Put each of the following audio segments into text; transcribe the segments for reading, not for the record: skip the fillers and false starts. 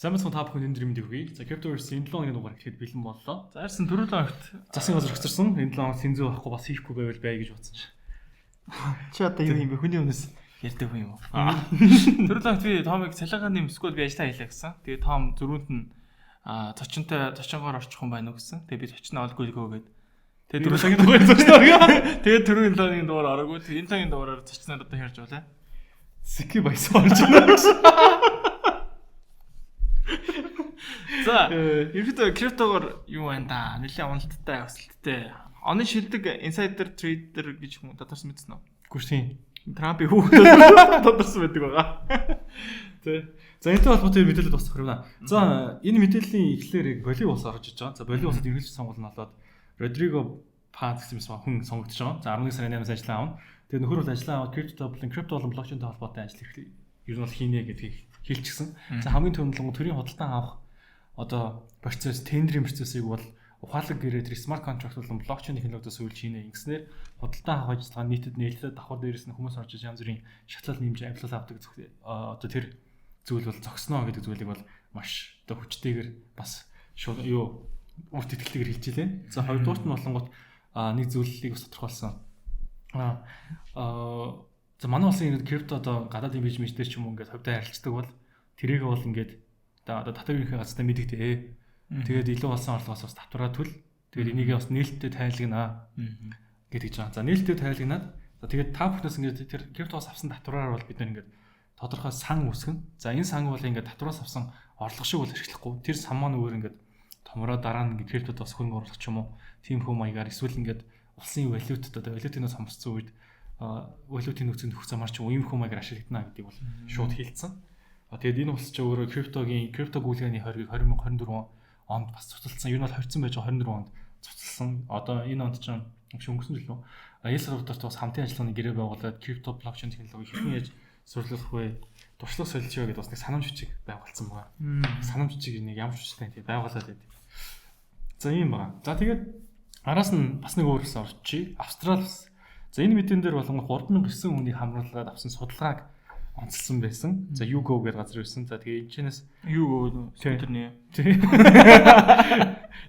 Самбайцхан та бүхэн өндөр мэдээ өгье. За Cryptoverse энэ 7 хоногийн дугаар ихэд бэлэн боллоо. За ирсэн 4 хоногт Засгийн газар өгцөрсөн. Энэ 7 хоногт сэнзүү авахгүй бас хийхгүй байвал бай гэж бодсон чи. Чи одоо юу юм бэ? Хүний өмнөөс ярьдаг хүн юм уу? 4 хоногт би Томыг цалингаа нэмсгүй би ажиллаа хийлээ гэсэн. Тэгээ Том зөрүүнд нь зочингоор орчих юм байна уу гэсэн. Тэгээ би зочин олгүй гээд. Тэгээ 4 хоногийн дугаар зочин. Тэгээ 4 хоногийн дугаар ороогүй. Энэ цагийн дугаараар зочноор одоо ярьж байлаа. Сики баясан орж байна. За, ерөөдөө криптогоор юу байна да? Нэлээд уналттай, өсөлттэй. Оны шилдэг инсайдер трейдер гэж хүн тодорсон мэдсэн үү? Үгүй тийм. Трампын хүүхдүүд тодорсон байдаг байгаа. Тэ. За энэтэй холбоотой мэдээлэл бас хөрвнө. За энэ мэдээллийн эхлээр боли улс орж иж байгаа. За боли улсад ерөнхийлөгч сонгуул нь болоод Родриго Паз гэсэн хүн сонгогдож байгаа. За 11 сарын 8-аас ажиллаа авна. Тэгээ нөхөр бол ажиллаа аваад крипто болон блокчейнтэй холбоотой ажил ер нь бол хийнэ гэдгийг хэлчихсэн. За хамгийн түрүүнд төрийн худалдан авах одоо процесс тендерийн процессыг бол ухаалаг гэрээ смарт контракт болон блокчейн технологиос үйлч хийнэ. Ингэснээр худалдан авах ажиллагаа нийтэд нээлттэй давхар дээрээс нь хүмүүс орж янз бүрийн шатлал нэмж авилал авдаг одоо тэр зүйл бол зогсноо гэдэг зүйлийг бол маш одоо хүчтэйгээр бас юу урт итгэлтэйгээр хэлж илээ. За хоёрдугаарт нь болонгот нэг зүйлийг бас тодорхойлсон. За манай улсын ингээд крипто одоо гадаадын бижмэш дээр ч юм уу ингээд хөвдөө харилцдаг бол тэрийг бол ингээд одоо татварынхаа газартаа мэдэгдээ. Тэгээд илүү болсон орлогоос бас татвараа төл. Тэгээд энийг бас нээлттэй тайлгнаа гэдэг жаа. За нээлттэй тайлгнаад за тэгээд та бүхнээс ингээд тэр криптоос авсан татвараар бол бид нар ингээд тодорхой сан үсгэн. За энэ сан бол ингээд татвараас авсан орлого шиг бол хэрэглэхгүй. Тэр сан маань өөр ингээд томроо дараа нь ингээд криптод бас хөрөнгө оруулах ч юм уу. Тийм хөө маягаар эсвэл ингээд улсын валютад одоо валютынаас хамссан үед валютын нөхцөл нөхөх замаар ч юм уу ийм хөө маягаар ашиглагдана гэдгийг бол шууд хэлсэн. Тэгээд энэ улс ч өөрөө крипто гүйлгээний хоргийг 2024 онд бас цуцалсан. Ер нь бол хоригдсан байж 24 онд цуцалсан. Одоо энэ онд ч өнгөрсөн жил үү? Эл Сальвадорт бас хамтын ажиллагааны гэрээ байгуулад крипто блокчейн технологи хэрхэн яаж сурлах вэ? Туршлага солилцоо гэдээ бас нэг санамж бичиг байгуулсан байгаа. Санамж бичиг нэг ямар ч үстэй тийм байгуулад байдаг. За ийм байгаа. За тэгээд араас нь бас нэг өөр хэсэг орчих. Австралиас. За энэ мэдэн дээр болон 3900 хүнийг хамруулаад авсан судалгааг онцлсан байсан. За Yugo гэдэг газар байсан. За тэгээ энэчнээс Yugo тэрний.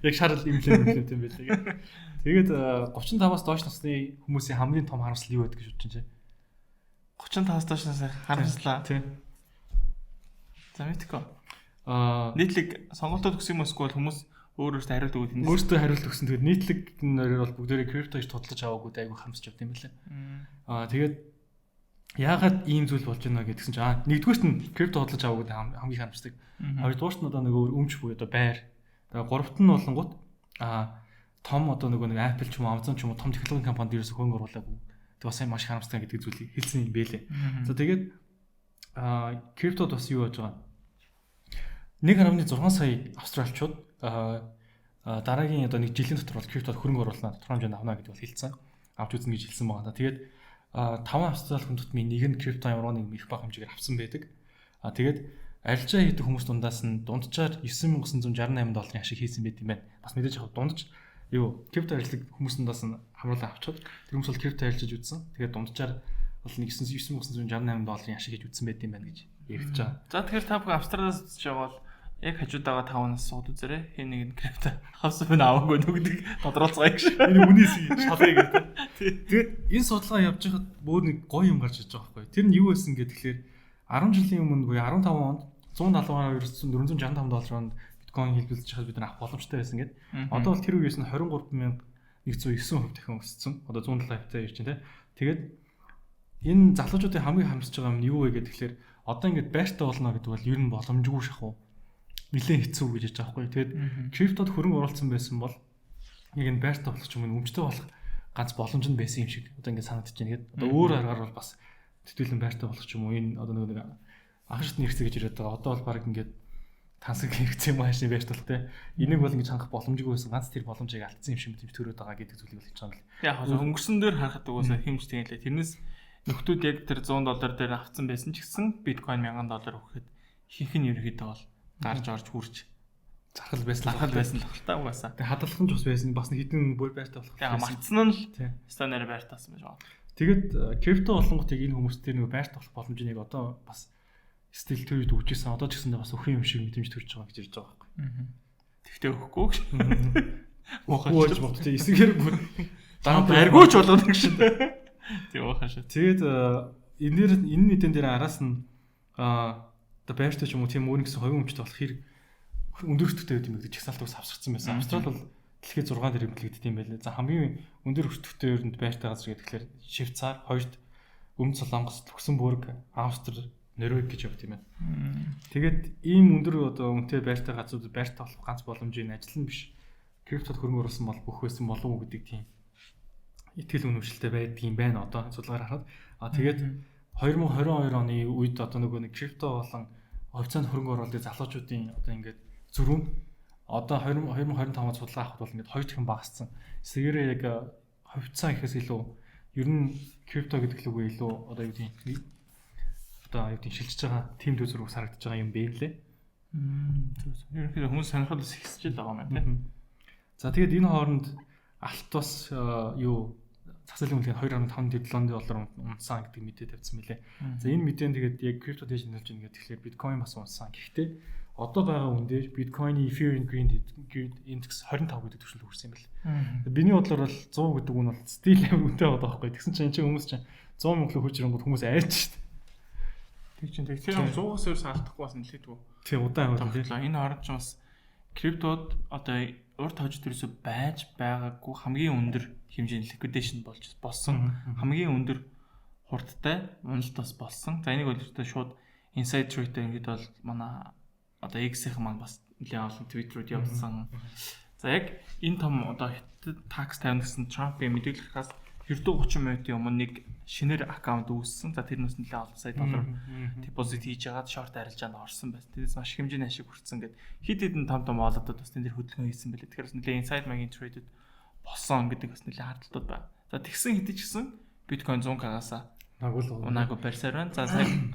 Яг шарал имплемент юм байлаа. Тэгээд 35-аас доош насны хүмүүсийн хамгийн том харамсал юу байдаг гэж бодож байна? 35-аас доош насны харамслаа. Тийм. За мэдгүй. Нийтлэг сонголтод өгсөн юм эсвэл хүмүүс өөрөөсөө хариулт өгөх юм. Өөрөөсөө хариулт өгсөн. Тэгээд нийтлэг нэрээр бол бүгдээрээ крипто гэж тодлож аваагүй айгүй хамсч явд юм байлаа. Тэгээд яагаад ийм зүйл болж байна гэдгсэн чинь нэгдүгээрт нь крипто бодлож аваагүй хамгийн харамсдаг. Хоёрдугаарт нь одоо нэг өмч буюу одоо байр. Тэгээ гуравт нь болонгууд том одоо нэг Apple ч юм уу Amazon ч юм уу том технологийн компанид ерөөсөө хөнгө оруулаагүй. Тэг бас маш харамсдаг гэдэг зүйлийг хэлсэн юм бэлээ. За тэгээд криптод бас юу болж байгаа? 1.6 сая австралчууд дараагийн одоо нэг жилийн дотор бол криптод хөрөнгө оруулалт тодорхой хэмжээнд авна гэдэг бол хэлсэн. Авч үзнэ гэж хэлсэн байгаа. Тэгээд 5 австрал хүн тутмын нэг нь крипто ямар нэг их бага хэмжээгээр авсан байдаг. Тэгээд арилжаа хийдэг хүмүүс дундаас нь дунджаар $9,968 ашиг хийсэн байт юм байна. Бас мэдээж яг дундж крипто арилждаг хүмүүсээс нь хамруулан авчихад тэр хүмүүс бол крипто арилжаж үзсэн. Тэгээд дунджаар бол $9,968 ашиг хийж үзсэн байт юм байна гэж яригдж байгаа. За тэгэхээр та бүхэн австралиас жаавал яг хажууд байгаа 5-наас сууд үзээрэй. Хин нэг нь крипто авсан байна аваагүй нүгдэг тодорхойлцгаая гэж. Энэ үнээс шалгая гэдэг. Тэгээд энэ судалгаа явж байхад бүр нэг гоё юм гарч иж байгаа байхгүй. Тэр нь юу байсан гэхээр 10 жилийн өмнө буюу 15 онд $172,465 биткойн хэлбэлж чад бид нар авах боломжтой байсан гэдэг. Одоо бол тэр үеэс нь 23,109% дахин өссөн. Одоо 170%-тай ирж байна те. Тэгээд энэ залуучуудын хамгийн хамсаж байгаа юм юу вэ гэхээр одоо ингээд байртай болно гэдэг бол ер нь боломжгүй шахуу. Нилээн хэцүү гэж яж байгаа байхгүй. Тэгээд криптод хөрөнгө оруулсан байсан бол яг энэ байртай болох ч юм уу өмчтэй болох ганц боломж нь байсан юм шиг одоо ингээд санагдаж байна. Тэгээд одоо өөр аргаар бол бас тэтгэлэн байртай болох ч юм уу энэ одоо нэг агшд нэрхцээ гэж яриад байгаа. Одоо бол баг ингээд тансаг хэрэгцээ юм аашны байртай те. Энийг бол ингэж хангах боломжгүй байсан. Ганц тэр боломжийг алдсан юм шиг мэт төрөөд байгаа гэдэг зүйлийг хэлж байгаа юм л. Яг өнгөрсөн дээр харахад угаасаа хэмж тэнэлээ. Тэрнээс нөхдүүд яг тэр $100 дээр авцсан байсан ч гэсэн биткойн $1,000 өгөхэд ихэнх нь ерөөхдөө бол гарч орж хурж зархал байсан л та угаасаа. Тэгээ хадгалах нь ч бас байсан. Бас нэг хідэн бүр байртай болох. Тэгээ мартсан нь л станаар байртаасан байж байгаа. Тэгээд крипто болонгот яг энэ хүмүүс тэр нэг байртай болох боломжийг одоо бас стил тэр үед үжижсэн одоо ч гэсэндээ бас өхөн юм шиг мэдрэмж төрж байгаа гэж ярьж байгаа байхгүй. Тэгтээ өгөхгүй гэж. Мохооч бодож эсгээр бүр дараа барьгууч болгоод гэж шүү дээ. Тийм уухашаа. Тэгээд энэ нэгэн дээр араас нь одоо байртай ч юм уу тийм өөр нэгэн хувийн өмчтэй болох хэрэг өндөр өртөгтэй гэдэг юм гэж чагсаалтыг авсгацсан байсан. Австрал бол дэлхийд 6 дээр хэмжлэгддэг юм байлээ. За хамгийн өндөр өртөгтэй ерөнд байртай газар гэхээр Швейцар, хоёрт Өмнөд Солонгос, Люксембург, Австри, Норвег гэж явт юм байна. Тэгээд ийм өндөр одоо үнэтэй байртай газрууд байртай болох ганц боломжийн ажил нь биш. Криптод хөрөнгө оруулсан бол бүх байсан болов уу гэдэг тийм итгэл үнэмшилтэй байдаг юм байна одоо судалгаар харахад. Тэгээд 2022 оны үед одоо нөгөө нэг крипто болон хувьцаанд хөрөнгө оруулалтын залуучуудын одоо ингээд зөрүүн одоо 2025-аас судалгаа авахд бол ингээд 2 дахин багассан. Эсвэрээ яг хувьцаа ихээс илүү ер нь крипто гэдэг лүгөө илүү одоо юу гэдэг шилжиж байгаа тим төсрөг харагдаж байгаа юм бэ лээ. Ерөнхийдөө хүмүүс сонирхол ихсэж л байгаа юм байна. За тэгээд энэ хооронд алт бас юу засалын үнэлгээ 2.5 доллар унсан гэдэг мэдээ тавьсан мөлий. За энэ мэдээ нь тэгээд яг крипто дэш нэлж байгаа тэгэхээр биткойн бас унсан. Гэхдээ одоо байгаа үндээр биткойны Ethereum Green Index 25 гэдэг түвшинд хүрсэн юм байна. Биний бодлоор бол 100 гэдэг нь бол стил амар үнэтэй байгаа байхгүй. Тэгсэн чинь хүмүүс чинь 100 мөнгө хөөж ирэнгүүт хүмүүс айрч шүү дээ. Тэг чинь тэр 100-аас өөрөөс алдахгүй бас нэлээдгүй. Тийм удаан юм тийм. Энэ хооронд ч бас криптод одоо урт хожид ерөөсөй байж байгаагүй хамгийн өндөр хэмжээний liquidation болсон. Хамгийн өндөр хурдтай уналт бас болсон. За энийг бол шууд inside trade ингээд бол манай одоо X-ийн маань бас нэлээд олон Twitter-ууд явуулсан. За яг энэ том одоо хятад такс тавина гэсэн Trump-ийн мэдээлэлээс ердөө 30 минутын өмнө нэг шинээр аккаунт үүссэн. За тэрнээс нэлээд олон сая доллар депозит хийж агаад short арилжаанд орсон байсан. Тэрээс маш их хэмжээний ашиг хүрсэн гэд хэд хэдэн том олоодод бас тэн дээр хөдөлгөөн хийсэн байлээ. Тэгэхээр нэлээд inside market trade-д болсон гэдэг бас нэлээд хардталтай байна. За тэгсэн хэдий ч гэсэн биткойн 100k-аас унаагүй барьсаар байна. За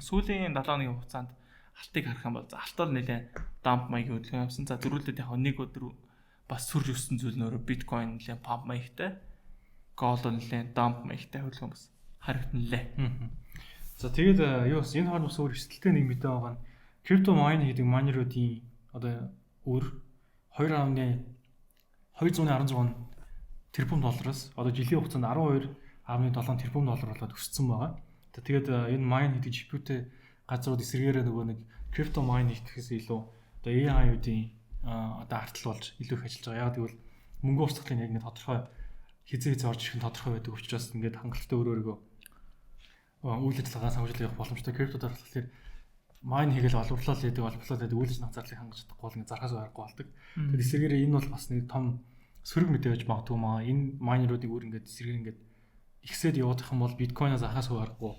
сүүлийн 7 хоногийн хугацаанд алтыг харах юм бол алт бол нэлээд дамп маягийн хөдөлгөөн явсан. За дөрүүлээд яг нэг өдөр бас сүрж өссөн зүйл нөрөө биткойн нэлээд памп маягтай, gold нэлээд дамп маягтай хөдөлгөөн бас харагданлээ. За тэгээд юу бас энэ хооронд бас өөр эрсдэлтэй нэг мэдээ байгаа нь крипто майн гэдэг майнеруудын одоо өөр 2.216 тэрбум доллараас одоо жилийн хугацаанд 12.7 тэрбум доллар болоод өссөн байгаа. Тэгээд энэ майн гэдэг жипүүтэй газрууд эсэргээрээ нөгөө нэг крипто майн хийхээс илүү одоо AI-уудын одоо артал болж илүү их ажиллаж байгаа. Яг гэвэл мөнгө урсгалын яг нэг тодорхой хизээ орж ирэх нь тодорхой байдаг учраас ингээд хангалттай өөрөөгөө үйл ажиллагаа самжуулах явах боломжтой криптодор болохоор майн хийгээл олборлол гэдэг үйл ажиллагаа зарлыг хангаж чадахгүй бол ингээд зархаас гарахгүй болдог. Тэгээд эсэргээрээ энэ бол бас нэг том сөрөг мэдээ байж магадгүй маа. Энэ майнеруудыг өөр ингээд эсрэгээр ингээд ихсээд явуудах юм бол биткойноос ахаас гарахгүй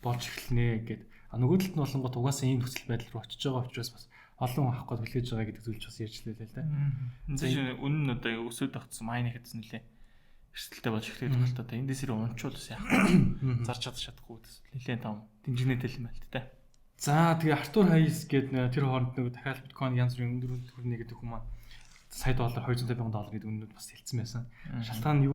болж эхэлнэ гэдэг. Нөгөө талд нь болонгот угаасаа ийм нөхцөл байдал руу очиж байгаа учраас бас олон авах гээд хүлээж байгаа гэдэг зүйл ч бас ярьж лээ л да. За үнэн нь одоо өсөд тогтсон майн хийдсэн нэлээ эрсдэлтэй болж эхлэх байх л та. Эндээс ирээ унчвал бас яах вэ? Зарч чадахгүй нэлээ том дэмжигнэтэй юм байна л та. За тэгээ Артур Хайс гэдэг тэр хооронд нэг дахиад биткойн янз бүрийн өндөр хүрнэ гэдэг хүмүүс маань сая доллар 250 сая доллар гэдэг үнэнд бас хэлсэн байсан. Шалтгаан нь юу?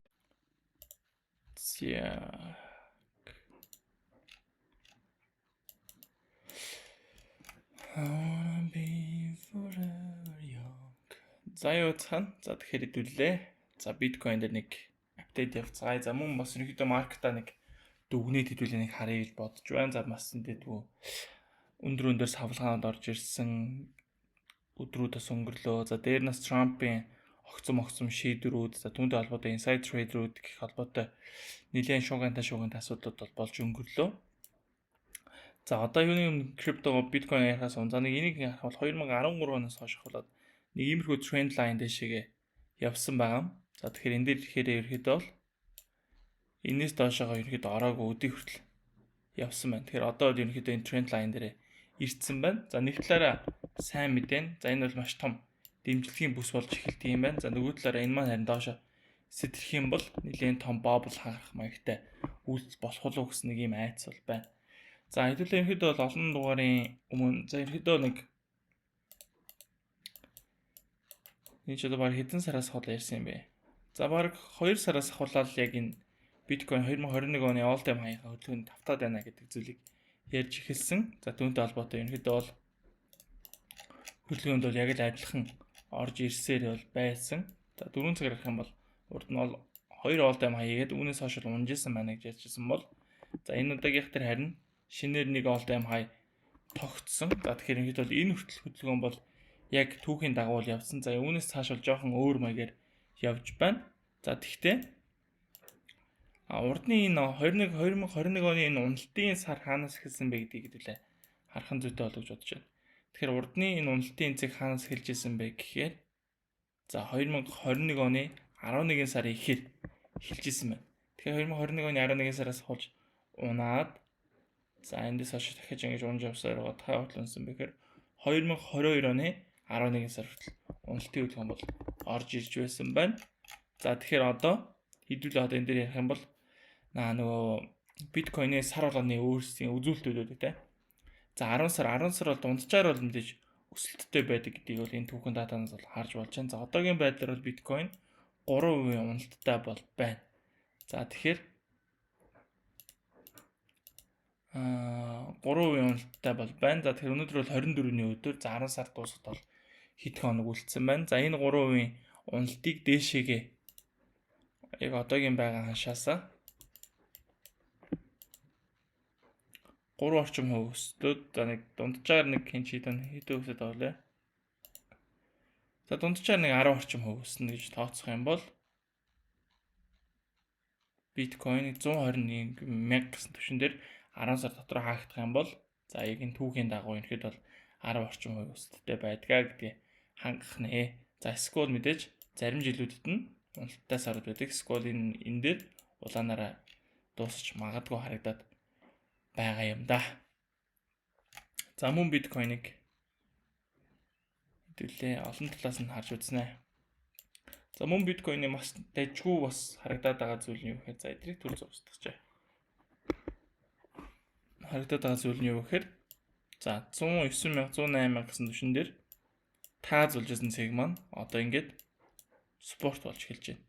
За юу цаана. За тэгэхээр хэдүүлээ. За биткойн дээр нэг апдейт явцгаая. За мөн бас ерөнхийдөө маркета нэг дүгнээд хэдүүлээ нэг харъя гэж бодож байна. За бас тэдгүү өндөр савлгаанд орж ирсэн өдрүүд бас өнгөрлөө. За дээрнээс Трампын огцом шийдвэрүүд, за түүнтэй холбоотой inside trade-рүүд гэх холбоотой нэлээд шуугиантай асуудлууд бол болж өнгөрлөө. За одоо юуны крипто биткойн ярихаас за нэг энийг харах бол 2013 оноос хойш болоод нэг иймэрхүү тренд лайн дэшегээ явсан байгаа. За тэгэхээр энэ дээр ирэхээр ерөөхдөө бол энэс доошоо ерөөхдөө ороогүй өдий хүртэл явсан байна. Тэгэхээр одоо ерөөхдөө энэ тренд лайн дээр ирсэн байна. За нэг талаараа сайн мэдэн. За энэ бол маш том дэмжлэгийн бүс болж эхэлдэг юм байна. За нөгөө талаараа энэ маань харин доошоо сэтэрх юм бол нэлээд том бобл харах маягтай үйлдэл болох уу гэсэн нэг юм айц бол байна. За хэдүүлээ ерөөхдөө бол олон дугаарын өмнө за ерөөхдөө нэг энэ ч одоо баг хэдэн сараас хол ярьсан юм бэ? За баг 2 сараас ахуулаад яг энэ биткойн 2021 оны all time high хөдөлгөөнд тавтаад байна гэдэг зүйлийг ярьж эхэлсэн. За түүнтэй холбоотой ерөнхийдөө бол хөдөлгөөнд бол яг л адилхан орж ирсээр бол байсан. За 4 цаг ярих юм бол урд нь бол 2 all time high хийгээд үүнээс хойш унжсэн байна гэж ярьжсэн бол за энэ удаагийнх төр харин шинээр нэг all time high тогтсон. За тэгэхээр ерөнхийдөө бол энэ хүртэл хөдөлгөөн бол яг түүхийн дагуу явсан. За үүнээс цааш бол жоохон өөр маягаар явж байна. За тэгтээ урдны энэ 2021 оны энэ уналтын сар хаанаас эхэлсэн бэ гэдгийг хэдүүлээ харах нь зүйтэй болов гэж бодож байна. Тэгэхээр урдны энэ уналтын цэг хаанаас эхэлж исэн бэ гэхээр за 2021 оны 11 сарын эхээр эхэлж исэн байна. Тэгэхээр 2021 оны 11 сараас хойш унаад за эндээс хойш дахиж ингэж унж явсаар байгаа та хүртэл унсан бэхээр 2022 оны 11 сар хүртэл уналтын хөдөлгөөн бол орж ирж байсан байна. За тэгэхээр одоо хэдүүлээ одоо энэ дээр ярих юм бол нөгөө биткойны сар болгоны өөрсдийн үзүүлэлтүүд те. За 10 сар бол дунджаар бол мэдээж өсөлттэй байдаг гэдгийг бол энэ түүхэн датанаас бол харж болж байна. За одоогийн байдлаар бол биткойн 3% уналттай бол байна. За тэгэхээр 3% уналттай бол байна. За тэгэхээр өнөөдөр бол 24-ний өдөр. За 10 сар дуусахад бол хэдхэн хоног үлдсэн байна. За энэ 3% уналтыг дээшээгээ яг одоогийн байгаа ханшаасаа 3 орчим хувь өсөлтөд за нэг дунджаар нэг хэдэн өсөд авлаа. За дунджаар нэг 10 орчим хувь өснө гэж тооцох юм бол биткойн 121 мянга гэсэн түвшин дээр 10 сар дотор хаагдах юм бол за яг энэ түүхийн дагуу ерхэд бол 10 орчим хувь өсөлттэй байдгаа гэдгийг хангах нэ. За скол мэдээж зарим жилүүдэд нь уналттай сард байдаг. Скол энэ дээр улаанаараа дуусч магадгүй харагдаад байгаа юм да. За мөн биткойныг хэдүүлээ олон талаас нь харж үзнэ. За мөн биткойны маш дайггүй бас харагдаад байгаа зүйл нь юу гэхээр за эдрийг төр зурсдагчаа. Харагдаад байгаа зүйл нь юу гэхээр за 109,108 гэсэн түвшин дээр таазуулжсэн цэг маань одоо ингээд спорт болж эхэлж байна.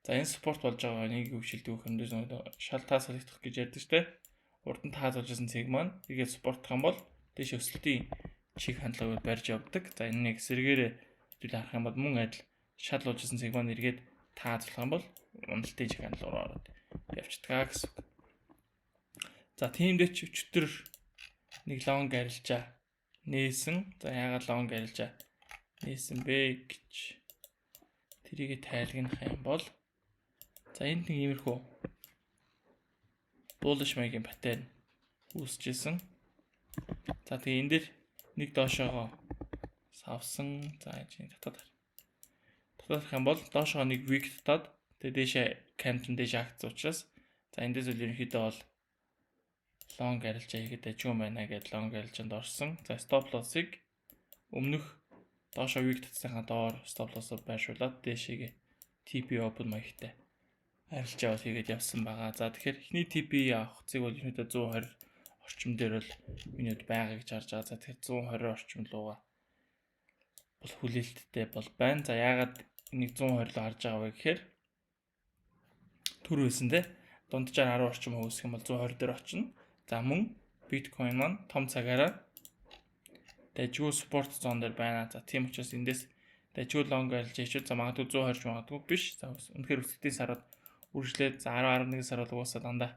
За энэ спорт болж байгаа нэг хөвшилдэг хэмдээс шал таас солигдох гэж ярьдаг шүү дээ. Урд нь таазуулжсэн цэг маань эргээд спортох юм бол дэш өсөлтийн чиг хандлагыг барьж явдаг. За энэ нэг эсрэгээрээ хэдүүл харах юм бол мөн адил шал уулжсэн цэг маань эргээд таазуулах юм бол уналтын чиг хандлага руу ороод явчихдаг гэсэн. За тиймдээ ч өчтөр нэг лонг арилжаа нээсэн. За яагаад лонг арилжаа нээсэн бэ гэж тэрийг тайлгнах юм бол за энд нэг иймэрхүү bullish маягийн паттерн үүсчихсэн. За тэгээ энэ дээр нэг доошоогоо савсан. За энэ татаад харах юм бол доошоогоо нэг week татаад тэгээ дээшээ candle дээш акц учраас за эндээс үл ерөнхийдөө бол long арилжаа хийгээд ажгүй байна гэдээ long арилжаанд орсон. За stop loss-ыг өмнөх доошоо week татсанхаа доор stop loss-ыг байршуулад дээшээгээ TP open маягтай арилжаа бол хийгээд явсан байгаа. За тэгэхээр эхний TP авах цэг бол ерөнхийдөө 120 орчим дээр бол минут байгаа гэж харж байгаа. За тэгэхээр 120 орчим лууга бол хүлээлттэй бол байна. За яагаад энийг 120 л харж байгаа вэ гэхээр түр байсан те дунджаар 10 орчим хувь өсөх юм бол 120 дээр очино. За мөн биткойн маань том цагаараа дайггүй спорт зон дээр байна. За тийм учраас эндээс дайггүй лонг арилж хийчихвэл за магадгүй 120 магадгүй биш. За үнэхээр өсөлтийн сарууд үргэлжлээд за 10-11 сар бол угаасаа дандаа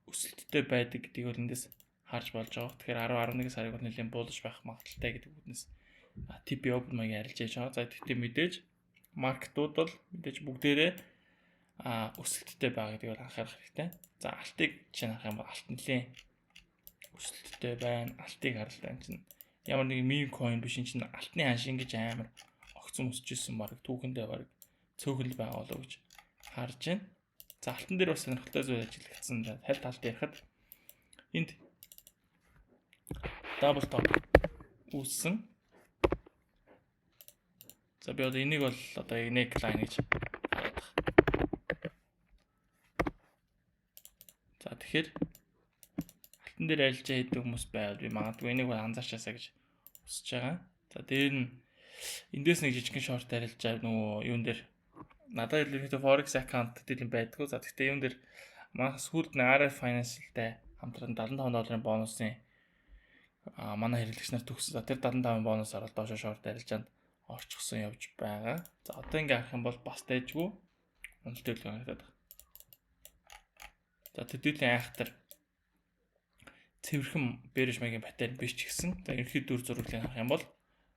өсөлттэй байдаг гэдгийг бол эндээс харж болж байгаа. Тэгэхээр 10-11 сарыг бол нэлээд буулж байх магадaltaй гэдэг үгнээс TP open маяг арилж хийж байгаа. За тэгтээ мэдээж маркетууд бол мэдээж бүгдээрээ өсөлттэй байгаа гэдгийг бол анхаарах хэрэгтэй. За алтыг чинь харах юм бол алт нэлээд өсөлттэй байна. Алтыг харалтаа чинь ямар нэг meme coin биш чинь алтны ханш ингэж амар огцом өсөж ирсэн баг түүхэндээ баг цөөхөл байгаа болов гэж харж байна. За алтан дээр бас сонирхолтой зүйл ажиллагдсан. Таль талд ярихад энд double top үүссэн. За би одоо энийг бол одоо neckline гэж хараад байна. За тэгэхээр алтан дээр арилжаа хийдэг хүмүүс байвал би магадгүй энийг бол анзаарчаасаа гэж хүсэж байгаа. За дээр нь эндээс нэг жижигхэн short арилжаа нөгөө юун дээр надад ерөнхийдөө forex account гэдэг юм байдгүй. За гэхдээ юун дээр маань сүүлд нэг RF Financial-тай хамтран $75 бонусын манай хэрэглэгч нарт төгссөн. За тэр 75 бонусаар доошо шорт арилжаанд орчихсон явж байгаа. За одоо ингээ харах юм бол бас дайжгүй уналт төлөв харагдаад байна. За төдийлэн айхтар цэвэрхэн bearish маягийн паттерн биш ч гэсэн за ерөнхий дүр зурглыг харах юм бол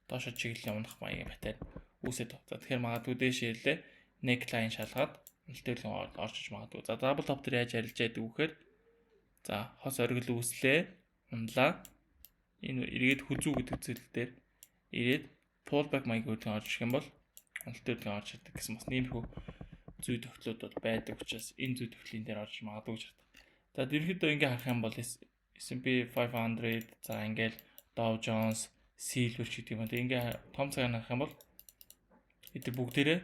доошо чиглэлийн унах маягийн паттерн үүсээд байна. За тэгэхээр магадгүй дээш ирлээ neckline шалгаад уналт төлөв орчиж магадгүй. За double top дээр яаж арилжаад өгөхээр за хос оргил үүслээ унлаа. Энэ эргээд хүзүү гэдэг зүйл дээр ирээд pullback маяг хөдөлгөөн орж ирэх юм бол уналт хөдөлгөөн орж ирдэг гэсэн бас нэмэрхүү зүй төгтлүүд бол байдаг учраас энэ зүй төгтлийн дээр орж магадгүй гэж байна. За ерөнхийдөө ингээ харах юм бол S&P 500 за ингээл Dow Jones, Silver ч гэдэг юм. Тэгээ ингээ том цагаар харах юм бол эдгээр бүгдээрээ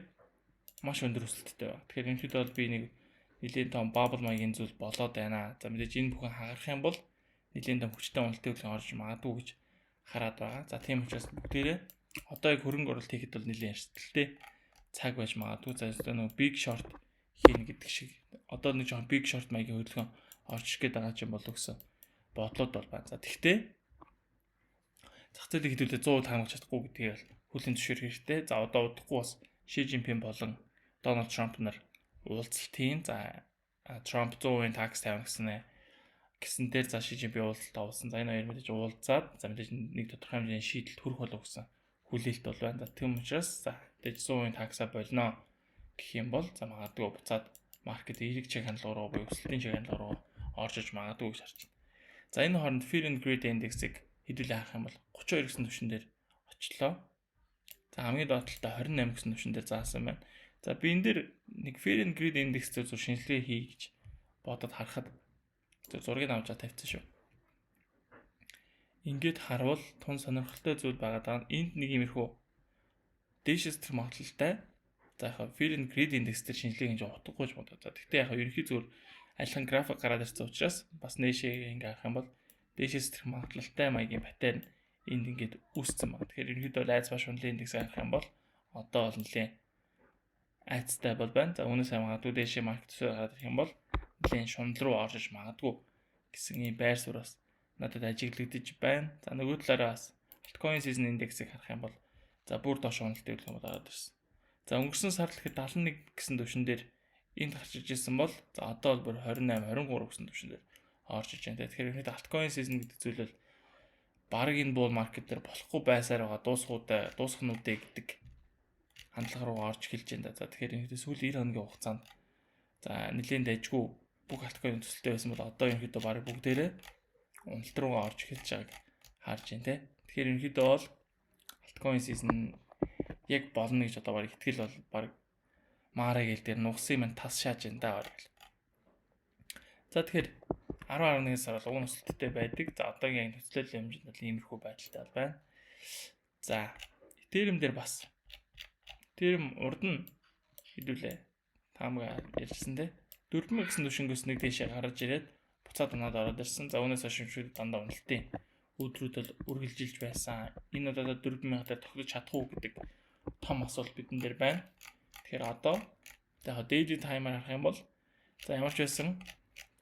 маш өндөр өсөлттэй байна. Тэгэхээр ерөнхийдөө бол би нэг нэлийн том bubble маягийн зүйл болоод байна. За мэдээж энэ бүхэн хагарах юм бол нэлийн том хүчтэй уналт хөдөлгөөн орж магадгүй гэж хараад байгаа. За тийм учраас бүгдээрээ одоо яг хөрөнгө оруулалт хийхэд бол нэлийн эрсдэлтэй цаг байж магадгүй. За одоо нэг big short хийнэ гэдэг шиг одоо нэг жоохон big short маягийн хөдөлгөөн орж ирэх гээд байгаа ч юм болов гэсэн бодлоод бол байна. За тэгтээ зах зээлийг хэдүүлээ 100% таамаглаж чадахгүй гэдгийг хүлээн зөвшөөрөх хэрэгтэй. За одоо удахгүй бас Ши Жинпин болон Дональд Трамп нар уулзалтын за Трамп 100% такс тавина гэсэн дээр за Ши Жинпин уулзалт авсан. За энэ хоёр мэдээж уулзаад за мэдээж нэг тодорхой хэмжээний шийдэлд хүрэх болов гэсэн хүлээлт бол байна. За тийм учраас за мэдээж 100% таксаа болно гэх юм бол за магадгүй буцаад маркет эерэг чиг хандлага руу буюу өсөлтийн чиг хандлага руу орж иж магадгүй гэж харж байна. За энэ хооронд Fear and Greed Index-ийг хэдүүлээ харах юм бол 32 гэсэн түвшин дээр очлоо. За хамгийн доотлолтой 28 гэсэн түвшин дээр заасан байна. За би энэ дээр нэг Fear and Greed Index дээр зур шинжилгээ хий гэж бодоод харахад зургийг авч тавьчихсан шүү. Ингээд харвал тун сонирхолтой зүйл байгаа даа. Энд нэг иймэрхүү дээшээс тэр магадлалтай. За яг Fear and Greed Index дээр шинжилгээ хийж утгагүй ч бодоо. За тэгтээ яг ерөнхий зүгээр альхан график гараад ирсэн учраас бас нээшээ ингээ харах юм бол дээшээс тэр магадлалтай маягийн паттерн энд ингээд үүссэн байна. Тэгэхээр ерөнхийдөө айц ба шунлын индекс харах юм бол одоо бол нэлийн айцтай бол байна. За үүнээс магадгүй дээшээ маркет гараад ирэх юм бол нэлийн шунал руу орж иж магадгүй гэсэн ийм байр суурь бас надад ажиглагдаж байна. За нөгөө талаараа бас altcoin season индексийг харах юм бол за бүр доош уналт өгөх юм болоод ирсэн. За өнгөрсөн сард л ихэд 71 гэсэн түвшин дээр энд гарч ижсэн бол за одоо бол бүр 28 23 гэсэн түвшин дээр орж иж байна. Тэгэхээр ерөнхийдөө altcoin season гэдэг зүйл бол баг энэ bull market дээр болохгүй байсаар байгаа дуусхнуудыг гэдэг хандлага руу орж эхэлж байна. За тэгэхээр ерөнхийдөө сүүлийн 90 хоногийн хугацаанд за нэлийн дайггүй бүх altcoin төсөлтэй байсан бол одоо ерөнхийдөө баг бүгдээрээ уналт руугаа орж эхэлж байгааг харж байна те. Тэгэхээр ерөнхийдөө бол altcoin season яг болно гэж одоо баг итгэл бол баг Маараа гээл дээр нугсан юм тас шааж энэ даа баг. За тэгэхээр 10-11 сар бол уг өсөлттэй байдаг. За одоогийн төслөлийн хэмжээнд бол иймэрхүү байдалтай байна. За Ethereum дээр бас Ethereum урд нь хэдүүлээ таамаг ярьсан те 4000 гэсэн түвшингөөс нэг дэшээ гарч ирээд буцаад унаад ороод ирсэн. За үүнээс хойш шимшүүд дандаа уналтын өдрүүд бол үргэлжилж байсан. Энэ удаа 4000 дээр тогтож чадах уу гэдэг том асуулт бидэн дээр байна. Тэгэхээр одоо яг daily timer харах юм бол за ямар ч байсан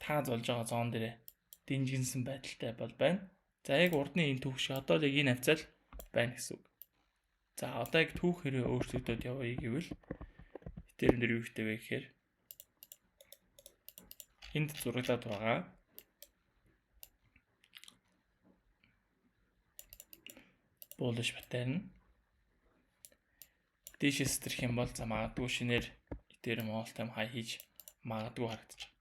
та золж байгаа зон дээр динжигнсэн байдалтай бол байна. За яг урдны энэ түүх шиг одоо л яг энэ хавцал байна гэсэн үг. За одоо яг түүх хэрэг өөрчлөгдөд явъя гэвэл Ethereum дээр юу ихтэй вэ гэхээр энд зураглаад байгаа bullish pattern дээшээс тэрх юм бол за магадгүй шинээр Ethereum all time high хийж магадгүй харагдаж байна.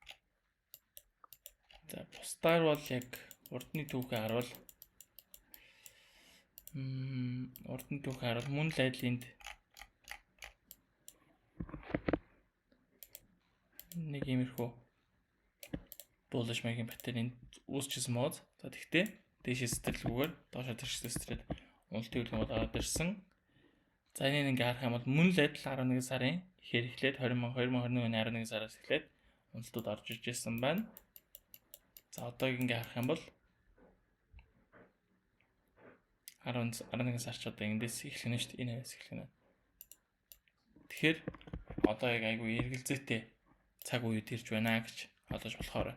За бусдаар бол яг урдны түүхээ харуул мөн л айдлынд нэг иймэрхүү bullish маягийн паттерн үүсчихсэн мод. За тэгтээ дээшээс сэтгэлгүйгээр доошоо тэрчээс тэрээд уналтын хөдөлгөөн болоод ирсэн. За энэ ингээ харах юм бол мөн л адил 11 сарын ихээр эхлээд 2021 оны 11 сараас эхлээд уналтууд орж иж ирсэн байна. За одоо ингээ харах юм бол 11 сар ч одоо эндээс эхлэнэ шүү дээ. Энэ аваас эхлэнэ. Тэгэхээр одоо яг айгүй эргэлзээтэй цаг үед ирж байна гэж ойлгож болохоор.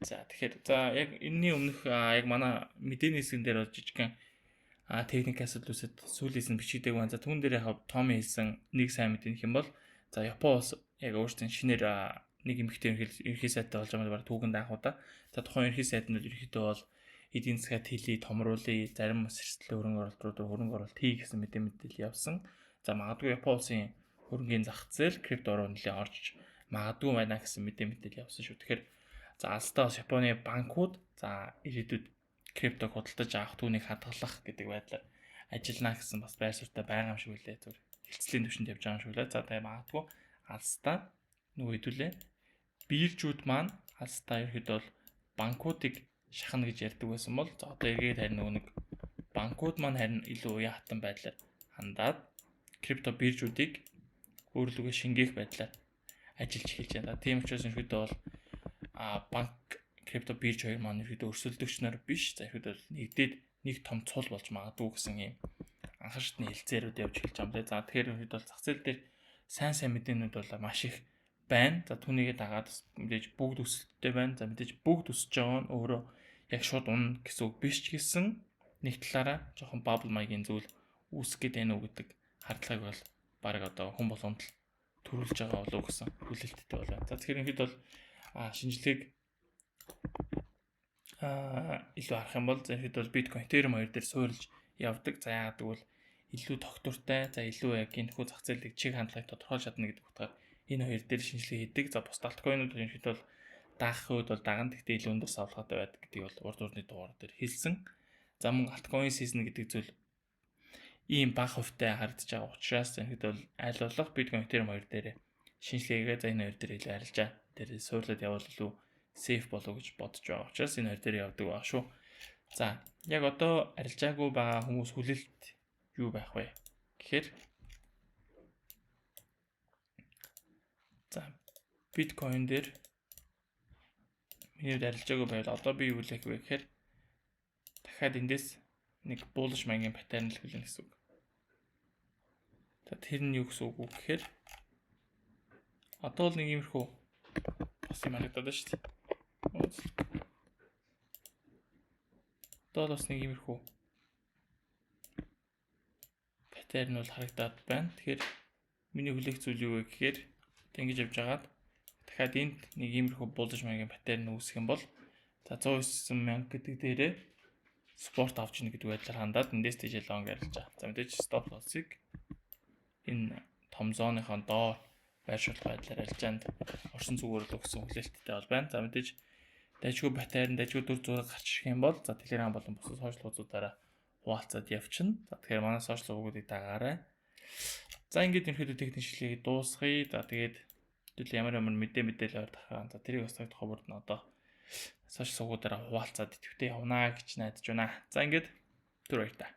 За тэгэхээр за яг энэний өмнөх яг манай мэдээний хэсгэн дээр бол жижигхэн техникээс л үсэд сүүлээс нь бичигдэг байна. За түүн дээр яг Томи хэлсэн нэг сайн мэдээ нөх юм бол за Япон улс яг өөрсдийн шинээр нэг эмэгтэй ерөнхий сайтай болж байгаа баг түүхэнд анх удаа. За тухайн ерөнхий сайднууд ерөнхийдөө бол эдийн засгаа тэлий, томруулъя, зарим сэрстэл хөрөнгө оруулалт хий гэсэн мэдээлэл явсан. За магадгүй Япон улсын хөрөнгөний зах зээл крипто руу нэлээд орж магадгүй байна гэсэн мэдээлэл явсан шүү. Тэгэхээр за алстаа бас Японы банкуд за ирээдүйд криптог худалдаж авах түүнийг хадгалах гэдэг байдлаар ажиллана гэсэн бас байр суурьтай байгаа юм шиг үлээ. Зүгээр хилцлийн төвшөнд явж байгаа юм шиг үлээ. За тэгээ магадгүй алстаа нөгөө хэдүүлээ биржүүд маань алстаа ерөөдөө бол банкуудыг шахна гэж ярьдаг байсан бол за одоо эргээд харин нөгөө нэг банкуд маань харин илүү уян хатан байдлаар хандаад крипто биржүүдийг өөрлөгөө шингээх байдлаар ажиллаж эхэлж байна. Тийм учраас ерөөдөө бол банк крипто бирж хоёр маань ерөөдөө өрсөлдөгчнөр биш. За ерөөдөө нэгдээд нэг том цул болж магадгүй гэсэн юм анхан шатны хэлцээрүүд явж эхэлж байгаа юм лээ. За тэгэхээр ерөөдөө бол зах зээл дээр сайн мэдээнүүд бол маш их байна. За түүнийгээ дагаад мэдээж бүгд өсөлттэй байна. За мэдээж бүгд өсөж байгаа нь өөрөө яг шууд унна гэсэн үг биш ч гэсэн нэг талаараа жоохон бабл маягийн зүйл үүсэх гээд байна уу гэдэг хардлагыг бол баг одоо хүн болгонд л төрүүлж байгаа болов уу гэсэн хүлээлттэй байна. За тэгэхээр ингээд бол шинжилгээг илүү харах юм бол за ихэд бол биткойн Ethereum хоёр дээр суурилж явдаг. За яагаад гэвэл илүү тогтвортой, за илүү яг энэхүү зах зээлийг чиг хандлагыг тодорхойлж чадна гэдэг утгаар энэ хоёр дээр шинжилгээ хийдэг. За бус алткойнууд ихэд бол даахын үед бол даган тэгтээ илүү өндөр савлгаатай байдаг гэдгийг бол урд урны дугаар дээр хэлсэн. За мөн алткойн season гэдэг зүйл ийм бага хувьтай харагдаж байгаа учраас ихэд бол аль болох биткойн Ethereum хоёр дээр шинжилгээгээ за энэ хоёр дээр илүү арилжаа. Тэр суурлаад явбал илүү сейф болов гэж бодож байгаа учраас энэ хоёр дээр явдаг баг шүү. За яг одоо арилжаагүй байгаа хүмүүс хүлээлт юу байх вэ гэхээр за биткойн дээр миний арилжаагүй байвал одоо би юу хийх вэ гэхээр дахиад эндээс нэг bullish маягийн паттерн л хүлээнэ гэсэн үг. За тэр нь юу гэсэн үг вэ гэхээр одоо л нэг иймэрхүү бас юм харагдаад байна шүү дээ. Одоо бас нэг иймэрхүү паттерн бол харагдаад байна. Тэгэхээр миний хүлээх зүйл юу вэ гэхээр ингэж явж байгаад дахиад энд нэг иймэрхүү bullish маягийн паттерн үүсэх юм бол за 109,000 гэдэг дээрээ спорт авч ийн гэдэг байдлаар хандаад эндээс тийж long арилж байгаа. За мэдээж stop loss-ыг энэ том зооныхоо доор байршуулах байдлаар арилжаанд орсон зүгээр л өгсөн хүлээлттэй бол байна. За мэдээж дайггүй паттерн дайггүй дүр зураг гарч ирэх юм бол за Telegram болон бусад сошиал хуудасаараа хуваалцаад явчихна. За тэгэхээр манай сошиал хуудасыг дагаарай. За ингээд ерөнхийдөө техник шилжлийг дуусгая. За тэгээд хэдүүл ямар мэдээлэл авах за тэрийг бас хоборд нь одоо сошиал хуудасаараа хуваалцаад идэвхтэй явнаа гэж найдаж байна. За ингээд түр баяр та.